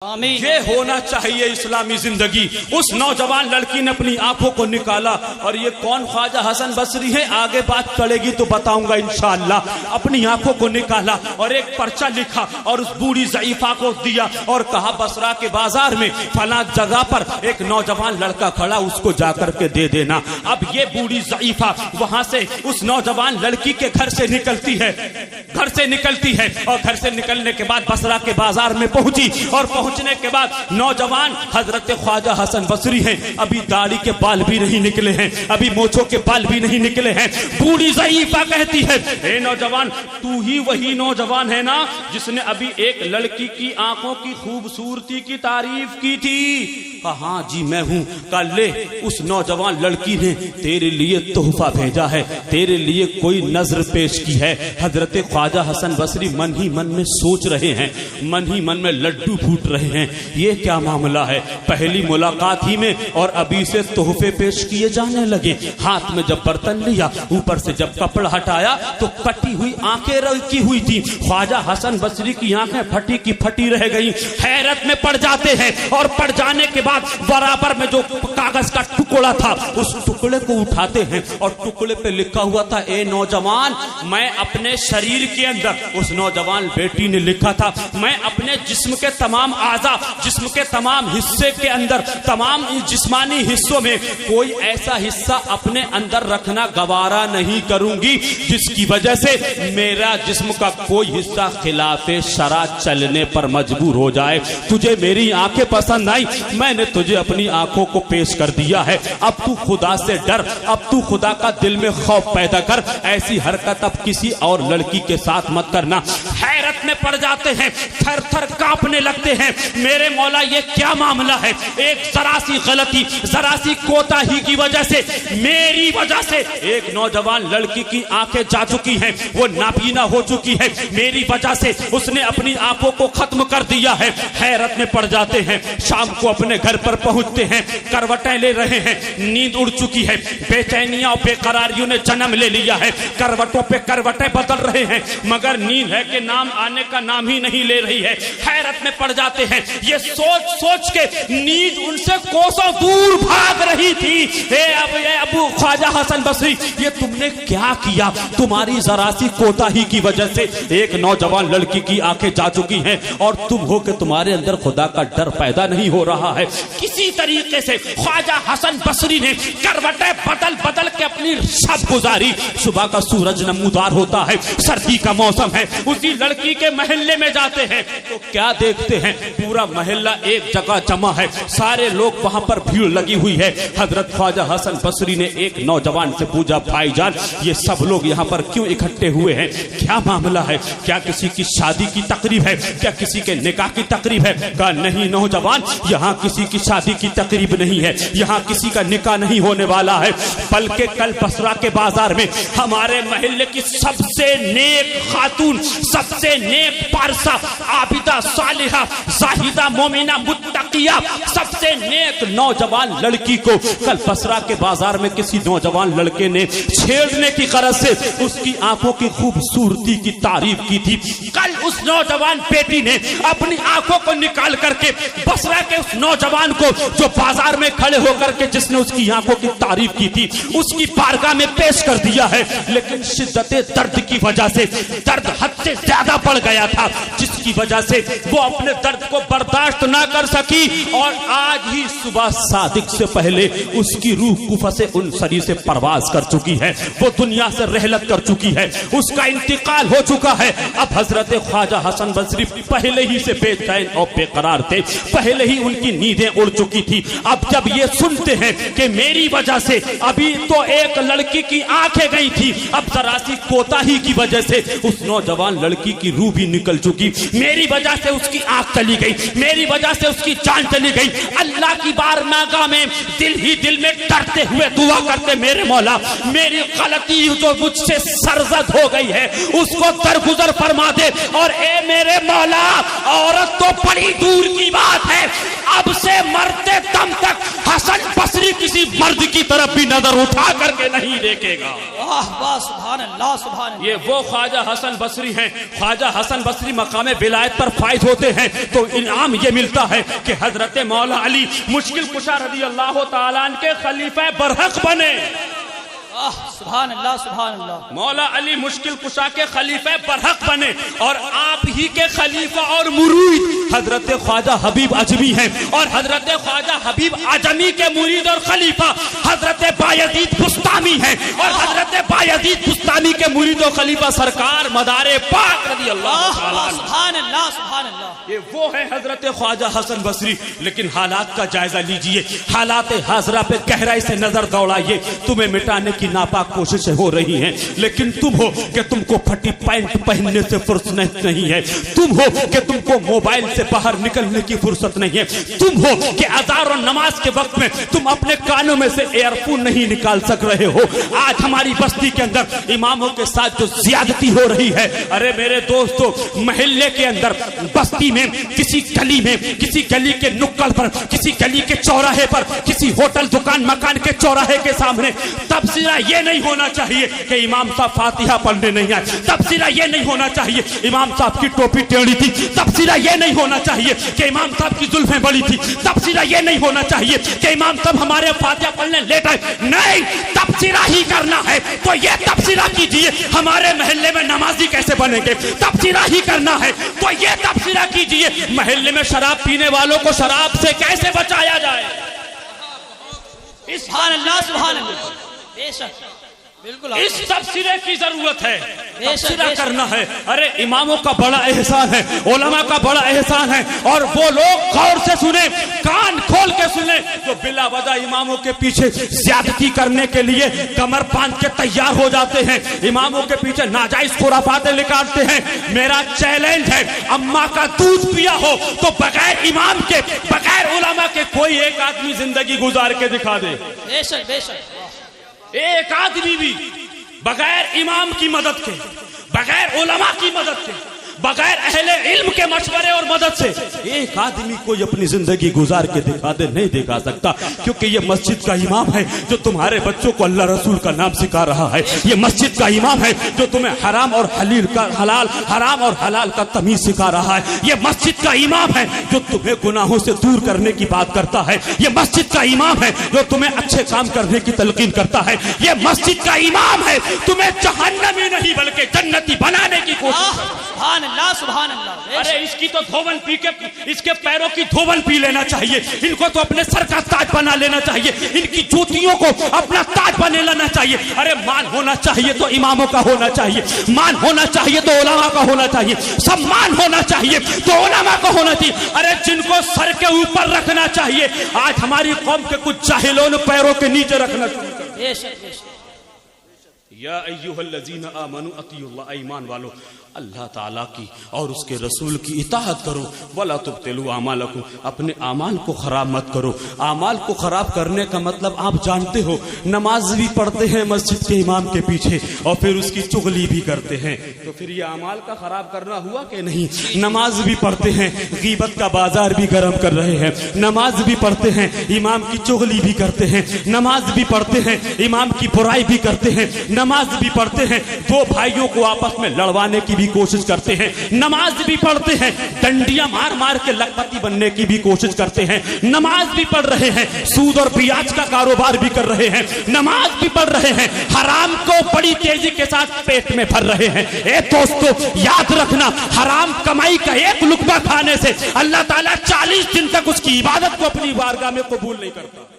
آمین۔ یہ ہونا چاہیے اسلامی زندگی۔ اس نوجوان لڑکی نے اپنی آنکھوں کو نکالا، اور یہ کون خواجہ حسن بصری ہے آگے بات چلے گی تو بتاؤں گا انشاءاللہ۔ اپنی آنکھوں کو نکالا اور ایک پرچہ لکھا اور اس بوڑھی ضعیفہ کو دیا اور کہا بصرہ کے بازار میں فلاں جگہ پر ایک نوجوان لڑکا کھڑا، اس کو جا کر کے دے دینا۔ اب یہ بوڑھی ضعیفہ وہاں سے اس نوجوان لڑکی کے گھر سے نکلتی ہے اور گھر سے نکلنے کے بعد بصرہ کے بازار میں پہنچی، اور پہنچنے کے بعد نوجوان حضرت خواجہ حسن بصری ہیں، ابھی داڑھی کے بال بھی نہیں نکلے ہیں، ابھی مونچھوں کے بال بھی نہیں نکلے ہیں۔ بوڑھی ضعیفہ کہتی ہے، اے نوجوان، تو ہی وہی نوجوان ہے نا جس نے ابھی ایک لڑکی کی آنکھوں کی خوبصورتی کی تعریف کی تھی؟ ہاں جی میں ہوں۔ کہا لے، اس نوجوان لڑکی نے تیرے لیے تحفہ بھیجا ہے، تیرے لیے کوئی نظر پیش کی ہے۔ حضرت خواجہ حسن بصری من ہی من میں سوچ رہے ہیں، من ہی من میں لڈو پھوٹ رہے ہیں، یہ کیا معاملہ ہے؟ پہلی ملاقات ہی میں اور ابھی سے تحفے پیش کیے جانے لگے۔ ہاتھ میں جب برتن لیا، اوپر سے جب کپڑا ہٹایا تو کٹی ہوئی آنکھیں رکی ہوئی تھی۔ خواجہ حسن بصری کی آنکھیں پھٹی کی پھٹی رہ گئی، حیرت میں پڑ جاتے ہیں، اور پڑ جانے کے بعد برابر میں جو کاغذ کا ٹکڑا تھا اس ٹکڑے کو اٹھاتے ہیں، اور ٹکڑے پہ لکھا ہوا تھا، اے نوجوان، میں اپنے شریر کے اندر، اس نوجوان بیٹی نے لکھا تھا، میں اپنے جسم کے تمام اعضاء، جسم کے تمام حصے کے اندر، تمام جسمانی حصوں میں کوئی ایسا حصہ اپنے اندر رکھنا گوارا نہیں کروں گی جس کی وجہ سے میرا جسم کا کوئی حصہ خلاف شرع چلنے پر مجبور ہو جائے۔ تجھے میری آنکھیں پسند آئی، میں نے تجھے اپنی آنکھوں کو پیش کر دیا ہے، اب تو خدا سے ڈر، اب تو خدا کا دل میں خوف پیدا کر، ایسی حرکت اب کسی اور لڑکی کے ساتھ مت کرنا۔ حیرت میں پڑ جاتے ہیں، تھر تھر کانپنے لگتے ہیں، میرے مولا یہ کیا معاملہ ہے؟ ایک ذرا سی غلطی، ذرا سی کوتاہی کی وجہ سے، میری وجہ سے ایک نوجوان لڑکی کی آنکھیں جا چکی ہیں، وہ نابینا ہو چکی ہے، میری وجہ سے اس نے اپنی آنکھوں کو ختم کر دیا ہے۔ حیرت میں پڑ جاتے ہیں، شام کو اپنے گھر پر پہنچتے ہیں، کروٹیں لے رہے ہیں، نیند اڑ چکی ہے، بے چینیاں اور بے قراریوں نے جنم لے لیا ہے، کروٹوں پہ کروٹیں بدل رہے ہیں، مگر نیند ہے کہ نام آنے کا نام ہی نہیں لے رہی ہے۔ حیرت میں پڑ جاتے ہیں، یہ سوچ سوچ کے نیند ان سے کوسوں دور بھاگ رہی تھی۔ اے ابو خواجہ حسن بصری، یہ تم نے کیا کیا؟ تمہاری ذرا سی کوتاہی کی وجہ سے ایک نوجوان لڑکی کی آنکھیں جا چکی ہیں، اور تم ہو کہ تمہارے اندر خدا کا ڈر پیدا نہیں ہو رہا ہے۔ کسی طریقے سے خواجہ حسن بصری نے کروٹیں بدل بدل کے اپنی شب گزاری۔ صبح کا سورج نمودار ہوتا ہے، سردی کا موسم ہے، اسی لڑکی کے محلے میں جاتے ہیں تو کیا دیکھتے ہیں؟ پورا محلہ ایک جگہ جمع ہے، سارے لوگ وہاں پر بھیڑ لگی ہوئی ہے۔ حضرت خواجہ حسن بصری نے ایک نوجوان سے پوچھا، بھائی جان یہ سب لوگ یہاں پر کیوں اکٹھے ہوئے ہیں؟ کیا معاملہ ہے؟ کیا کسی کی شادی کی تقریب ہے؟ کیا کسی کے نکاح کی تقریب ہے؟ کہا نہیں نوجوان، یہاں کسی کی شادی کی تقریب نہیں ہے، یہاں کسی کا نکاح نہیں ہونے والا ہے، بلکہ کل بصرہ کے بازار میں ہمارے محلے کی سب سے نیک خاتون، سب سے نیک پارسا، عابدہ، صالحہ، زاہدہ، مومنہ، متقیہ، سب سے نیک نوجوان لڑکی کو کل بصرہ کے بازار میں کسی نوجوان لڑکے نے چھیڑنے کی غرض سے اس کی آنکھوں کی خوبصورتی کی تعریف کی تھی۔ کل اس نوجوان بیٹی نے اپنی آنکھوں کو نکال کر کے بصرہ کے اس نوجوان کو جو بازار میں کھڑے ہو کر کے جس نے اس کی آنکھوں کی تعریف کی تھی اس کی بارگاہ میں پیش کر دیا ہے، لیکن شدت درد کی وجہ سے درد حد سے زیادہ بڑھ گیا تھا، جس کی وجہ سے وہ اپنے درد کو برداشت نہ کر سکی، اور آج ہی صبح صادق سے پہلے اس کی روح قفس انصری سے پرواز کر چکی ہے، وہ دنیا سے رحلت کر چکی ہے، اس کا انتقال ہو چکا ہے۔ اب حضرت خواجہ حسن بصری پہلے ہی سے بے چین اور بے قرار تھے، پہلے ہی ان کی نیندیں اڑ چکی تھی۔ اب جب یہ سنتے ہیں کہ میری وجہ سے ابھی تو ایک لڑکی کی آنکھیں گئی تھی، اب ذرا سی کوتاہی کی وجہ سے اس نوجوان لڑکی کی روح بھی نکل چکی، میری وجہ سے اس کی آنکھ چلی گئی، میری وجہ سے اس کی جان چلی گئی، اللہ کی بارگاہ میں دل ہی دل میں ڈرتے ہوئے دعا کرتے، میرے مولا میری غلطی جو مجھ سے سرزد ہو گئی ہے اس کو درگزر فرما دے، اور اے میرے مولا عورت تو بڑی دور کی بات ہے، اب سے مرتے دم تک حسن بصری کسی مرد کی طرف بھی نظر اٹھا کر کے نہیں دیکھے گا۔ واہ واہ، سبحان اللہ سبحان اللہ۔ یہ وہ خواجہ حسن بصری ہیں۔ خواجہ حسن بصری مقام ولایت پر فائز ہوتے ہیں تو انعام یہ ملتا ہے کہ حضرت مولا علی مشکل کشا رضی اللہ تعالیٰ عنہ کے خلیفہ برحق بنے۔ سبحان اللہ سبحان اللہ۔ مولا علی مشکل کشا کے خلیفہ برحق بنے اور آپ ہی کے خلیفہ اور مرید حضرت خواجہ حبیب اجمی ہیں، اور حضرت خواجہ حبیب اجمی کے مرید اور خلیفہ حضرت بایزید بستامی ہیں، اور حضرت بایزید بستامی کے مرید اور خلیفہ سرکار مدار پاک رضی اللہ تعالیٰ عنہ۔ سبحان اللہ سبحان اللہ۔ یہ وہ ہے حضرت خواجہ حسن بصری۔ لیکن حالات کا جائزہ لیجئے، حالات حاضرہ پہ گہرائی سے نظر دوڑائیے۔ تمہیں مٹانے کی ناپاک کوششیں ہو رہی ہیں، لیکن تم ہو کہ تم کو پھٹی پینٹ پہننے سے فرصت نہیں ہے، تم ہو کہ تم کو موبائل سے باہر نکلنے کی فرصت نہیں ہے، تم ہو کہ اذان اور نماز کے وقت میں تم اپنے کانوں میں سے ایئر فون نہیں نکال سک رہے ہو۔ آج ہماری بستی کے اندر اماموں کے ساتھ جو زیادتی ہو رہی ہے، ارے میرے دوستو، محلے کے اندر، بستی میں، کسی گلی میں، کسی گلی کے نکڑ پر، کسی گلی کے چوراہے پر، کسی ہوٹل دکان مکان کے چوراہے کے سامنے تبصرہ یہ نہیں ہونا چاہیے کہ امام صاحب فاتحہ پڑھنے نہیں آئے، تبصرہ یہ نہیں ہونا چاہیے امام صاحب کی ٹوپی ٹیڑھی تھی، تبصرہ یہ نہیں ہونا چاہیے کہ امام صاحب کی زلفیں بڑی تھی، تبصرہ یہ نہیں ہونا چاہیے کہ امام صاحب ہمارے فاتحہ پڑھنے لیٹ آئے۔ نہیں، تبصرہ ہی کرنا ہے تو یہ تبصرہ کیجئے ہمارے محلے میں نمازی کیسے بنیں گے، تبصرہ ہی کرنا ہے تو یہ تبصرہ کیجئے محلے میں شراب پینے والوں کو شراب سے کیسے بچایا جائے۔ سبحان اللہ سبحان اللہ۔ بے شک، بالکل اس تبصرے کی ضرورت ہے، بے شک، تبصرہ بے شک۔ کرنا ہے۔ ارے اماموں کا بڑا احسان ہے، علماء کا بڑا احسان ہے، اور وہ لوگ غور سے سنیں، کان کھول کے سنیں جو بلا وجہ اماموں کے پیچھے زیادتی کرنے کے لیے کمر باندھ کے تیار ہو جاتے ہیں، اماموں کے پیچھے ناجائز خرافاتیں نکالتے ہیں۔ میرا چیلنج ہے، اماں کا دودھ پیا ہو تو بغیر امام کے، بغیر علماء کے کوئی ایک آدمی زندگی گزار کے دکھا دے، بے شک بے شک۔ ایک آدمی بھی بغیر امام کی مدد کے، بغیر علماء کی مدد کے، بغیر اہل علم کے مشورے اور مدد سے ایک آدمی کوئی اپنی زندگی گزار کے دکھا دے، نہیں دکھا سکتا، کیونکہ یہ مسجد کا امام ہے جو تمہارے بچوں کو اللہ رسول کا نام سکھا رہا ہے، یہ مسجد کا امام ہے جو تمہیں حرام اور حرام اور حلال کا تمیز سکھا رہا ہے، یہ مسجد کا امام ہے جو تمہیں گناہوں سے دور کرنے کی بات کرتا ہے، یہ مسجد کا امام ہے جو تمہیں اچھے کام کرنے کی تلقین کرتا ہے، یہ مسجد کا امام ہے تمہیں جہنمی نہیں بلکہ جنتی بنانے کی کوشش کرتا ہے۔ سبحان اللہ سبحان اللہ۔ ارے اس کی تو دھوبن پی کے، اس کے پیروں کی دھوبن پی لینا چاہیے، ان کو تو اپنے سر کا تاج بنا لینا چاہیے، ان کی جوتیوں کو اپنا تاج بنا لینا چاہیے۔ ارے مان ہونا چاہیے تو اماموں کا ہونا چاہیے، مان ہونا چاہیے تو علماء کا ہونا چاہیے، سمان ہونا چاہیے تو علماء کا ہونا چاہیے۔ ارے جن کو سر کے اوپر رکھنا چاہیے آج ہماری قوم کے کچھ جاہلوں نے پیروں کے نیچے رکھنا شروع کر دیا۔ بے شک بے شک۔ یا ایھا الذین آمنوا اطیعوا اللہ، ایمان والو اللہ تعالیٰ کی اور اس کے رسول کی اطاعت کرو، ولا تبطلوا اعمالکم، اپنے اعمال کو خراب مت کرو۔ اعمال کو خراب کرنے کا مطلب آپ جانتے ہو، نماز بھی پڑھتے ہیں مسجد کے امام کے پیچھے اور پھر اس کی چغلی بھی کرتے ہیں، تو پھر یہ اعمال کا خراب کرنا ہوا کہ نہیں؟ نماز بھی پڑھتے ہیں، غیبت کا بازار بھی گرم کر رہے ہیں، نماز بھی پڑھتے ہیں، امام کی چغلی بھی کرتے ہیں، نماز بھی پڑھتے ہیں، امام کی برائی بھی کرتے ہیں، نماز بھی پڑھتے ہیں، دو بھائیوں کو آپس میں لڑوانے کی بھی کوشش کرتے ہیں، نماز بھی پڑھتے ہیں، ڈنڈیاں مار مار کے لکھپتی بننے کی بھی کوشش کرتے ہیں، نماز بھی پڑھ رہے ہیں، سود اور بیاج کا کاروبار بھی کر رہے ہیں، نماز بھی پڑھ رہے ہیں، حرام کو بڑی تیزی کے ساتھ پیٹ میں بھر رہے ہیں۔ اے دوستو یاد رکھنا، حرام کمائی کا ایک لقمہ کھانے سے اللہ تعالیٰ 40 دن تک اس کی عبادت کو اپنی بارگاہ میں قبول نہیں کرتا۔